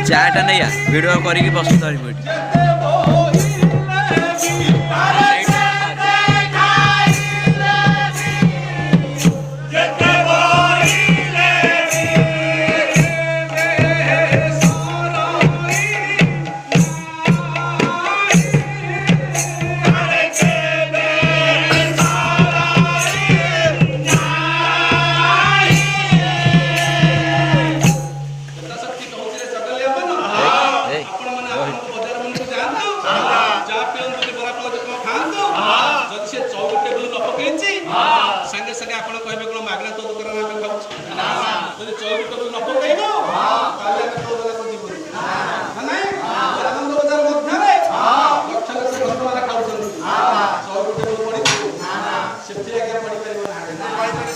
ଚାଟା ନେଇଆ ଭିଡ଼ିଓ କରିକି ବସି ଧରିବୁ ଏଠି। संगे संगे आप कहे कौन मागना तो दुकान में खाऊ जब चौक टेबुल न पकड़ आनंद बजार मध्य लक्ष लक्ष भक्त मैंने खाऊ चौक टेबुल पड़ी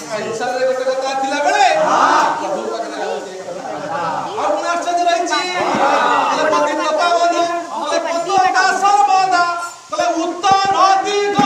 संसार गोटे कथा थिला बेले प्रभु पाखरे और पुनः आश्चर्य रही पति पावन बंधु का सर्वदा कले उत्तर दिग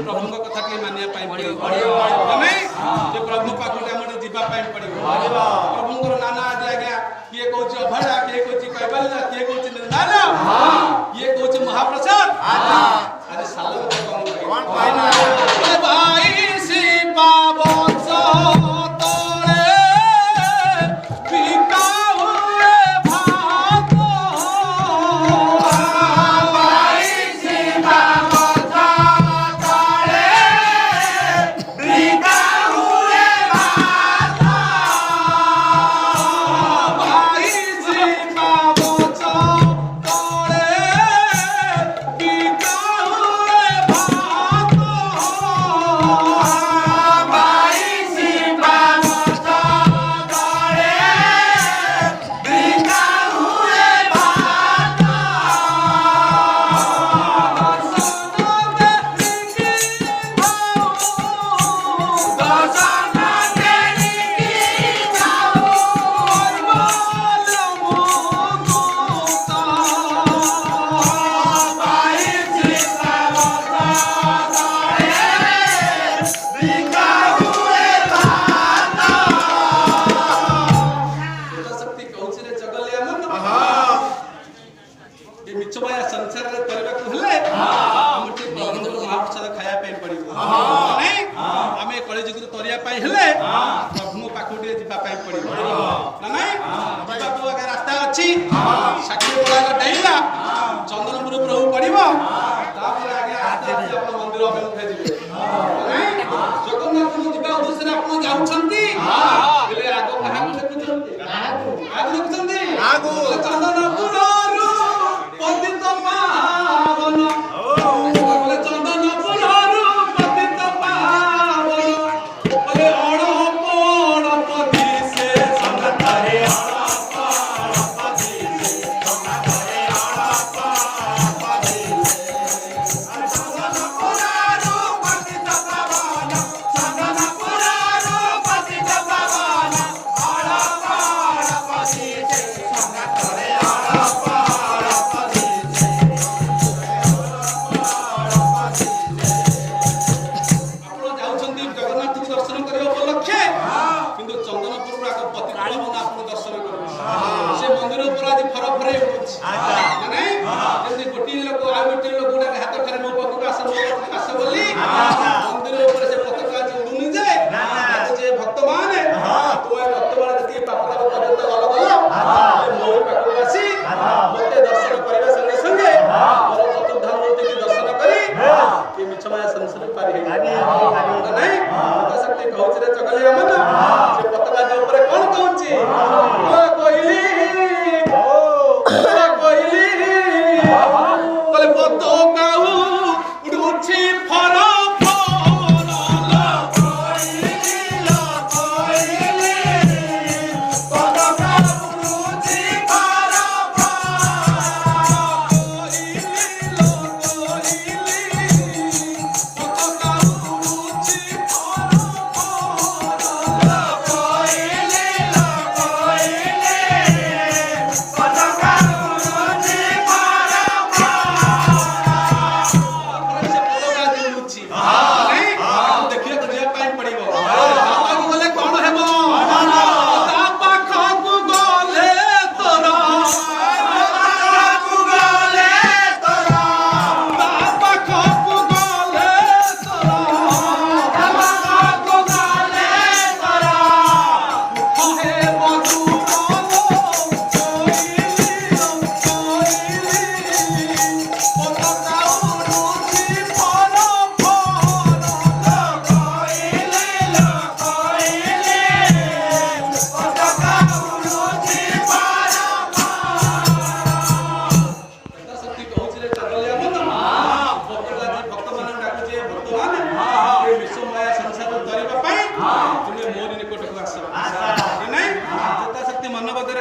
प्रभु कथा के मानिया प्रभु पाखु जावाई पड़ो प्रभु नाना आदि आज्ञा किए कौच अभड़ा किए कौच कैबल्य किए कौच निर्दान किए कौच महाप्रसाद आज साल प्रभु पाखु जावाई पड़ो रास्ता अच्छी साक्षी डेला चंदनपुर प्रभु पड़ो मंदिर अभिमुखे जगन्नाथ जा उद्देश्य आप जाऊँगी चंदनपुर पतित पावन दर्शन कर ପତ୍ର ଆଜି ଫରଫରେ ଉଡୁଛି ମାନେ ଯେମିତି ଗୋଟିଏ ଲୋକ ଆଉ ଗୋଟିଏ ଲୋକ ଗୁଡାକ ହାତ ଠାରେ ମୋ ପାଖକୁ ଆସ ବୋଲି ମନ୍ଦିର ଉପରେ ସେ ପତାକା ଆଜି ଉଡୁନି ଯେ ଯେ ଭକ୍ତମାନେ ତୁମେ ଭକ୍ତମାନେ ଯେତିକି ପାପ ତାପ ପର୍ଯ୍ୟନ୍ତ ଗଲ ମୋ ପାଖକୁ ଆସି ମୋତେ ଦର୍ଶନ କରିବା ସଙ୍ଗେ ସଙ୍ଗେ ମୋର ଚତୁର୍ଧାମ ମୂର୍ତ୍ତିକି ଦର୍ଶନ କରି ଏ ମିଛ ମାୟା ସଂସାର ପାରି ହେଇଯିବ ନାଇଁ ଶକ୍ତି କହୁଛି ରେ ଚଗଲିଆ ମନ ସେ ପତାକା ଉପରେ କଣ କହୁଛି କହିଲି କହିଲି ପତାକା ଉଡୁଛି ଫର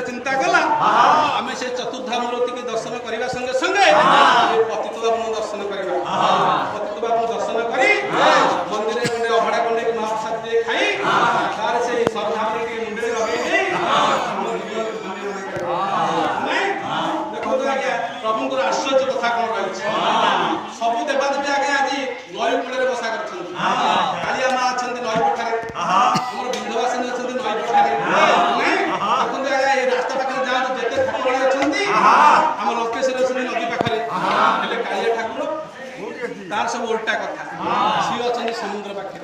चिंता कला आम से चतुर्धाम मूर्ति दर्शन करने संगे संगे पतित बाबू दर्शन करवा पतित बाबू दर्शन कर मंदिर गोटे अभड़ा गंडे महाप्रसाद खाई तार से सरधाम मुंडे लगे देखो आज्ञा प्रभु आश्चर्य कथा कौन रही सब देवादेवी आज्ञा आज नई कूल बसा कर कालिया माँ अच्छा नई पठारे आम बिंधवासिनी अच्छा नई पठारे रास्ता पाखे जाओ जिते ठाकुर आम लंकेश्वर अच्छे नदी पाखे कालिया ठाकुर तार सब उल्टा कथा सी अच्छा समुद्र पाखे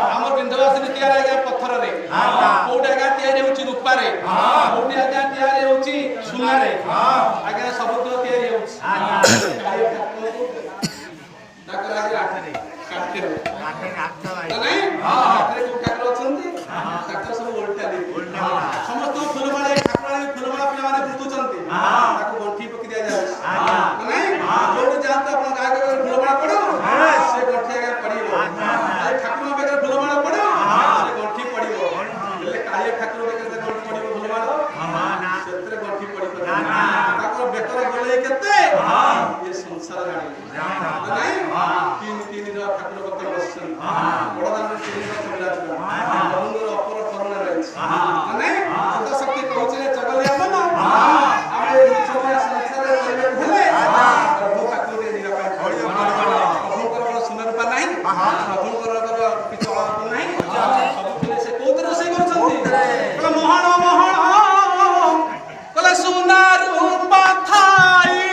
आम बिंधवासिनी तैयार आज्ञा पत्थर कौटे आज्ञा तैयारी होची रूपारे कौटे आज्ञा तैयारी होची सुनारे आज्ञा सब तैयारी होची सब उल्टा समस्त फुलमाला ठाकुर फुलमाला पे बुतुंट गंठी पकि दिया जाए जाते फुलमाला पड़ो से गंठी आगे पड़ो ठाकुर पाखे फुलमाला पड़ो से गंठी पड़ो कालिया ठाकुर पाखे गंठी पड़ो फुलमाला से गंठी पड़ बेकर गले के संसार जानी तीन तीन ठाकुर पाखे बस बड़दान अपर करुणा रही शक्ति कहूँ चगलिया मन प्रभु सुना रूपा ना प्रभुर पितल ना सब से कौन रोषे कर मोहन मोहन कले सुना रूपा थाई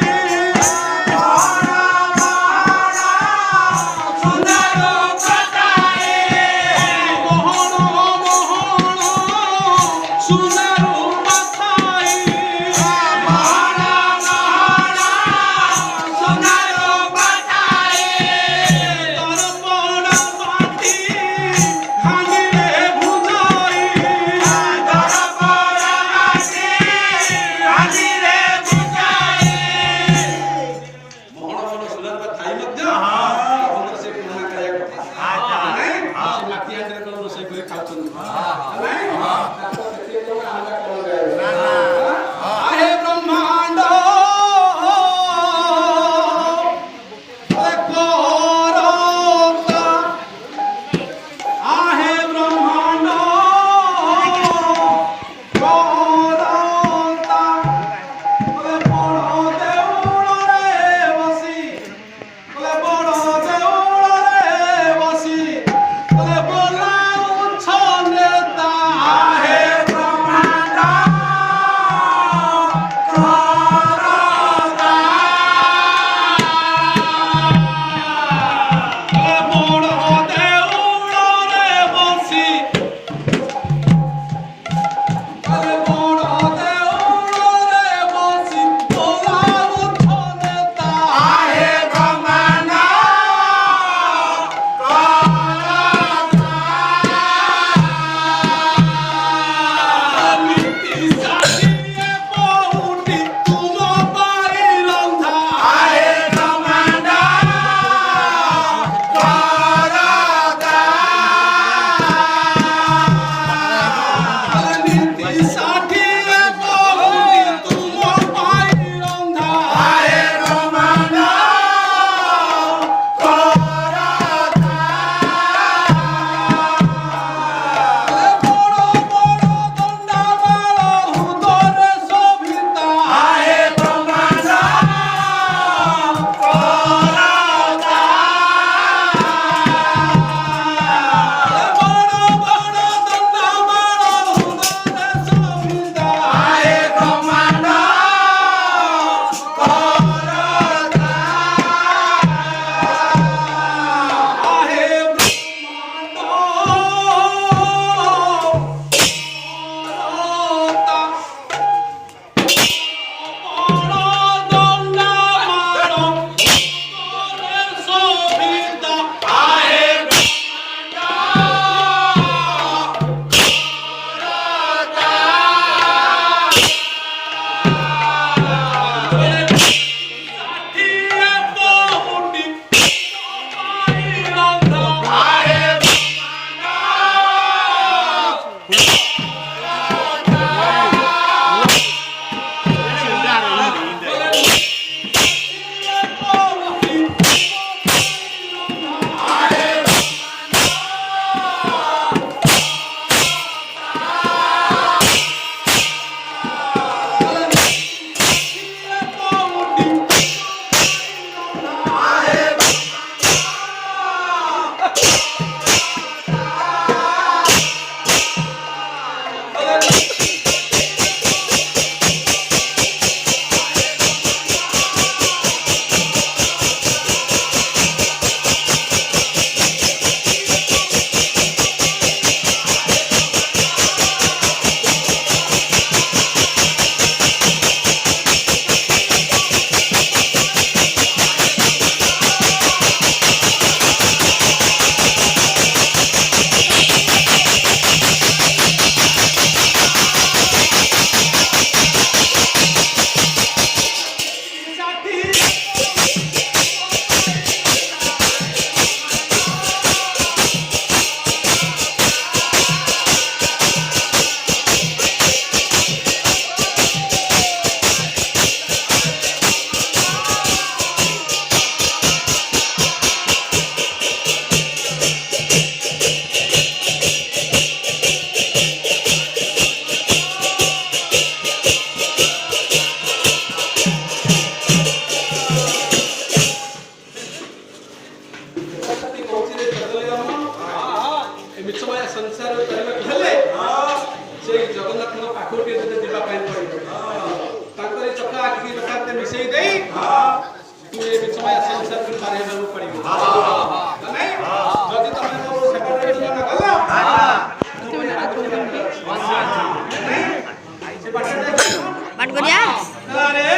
Bye. ବିଷମୟ ସଂସାର କରିବାକୁ ହେଲେ ସେଇ ଜଗନ୍ନାଥଙ୍କ ପାଖକୁ ଟିକେ ଯିବା ପାଇଁ ପଡ଼ିବ। ତାଙ୍କର ଚକା ଆଖି ରଖାତେ ମିଶେଇ ଦେଇ ତୁ ଏ ବିଷମୟ ସଂସାରକୁ ପାର ହେବାକୁ ପଡ଼ିବ। ନାଇଁ ଯଦି ତମେ ମୋ ସେବାରେ ନ ଗଲ ସେ ବାଟରେ ବାଟ କରିବା ଆରେ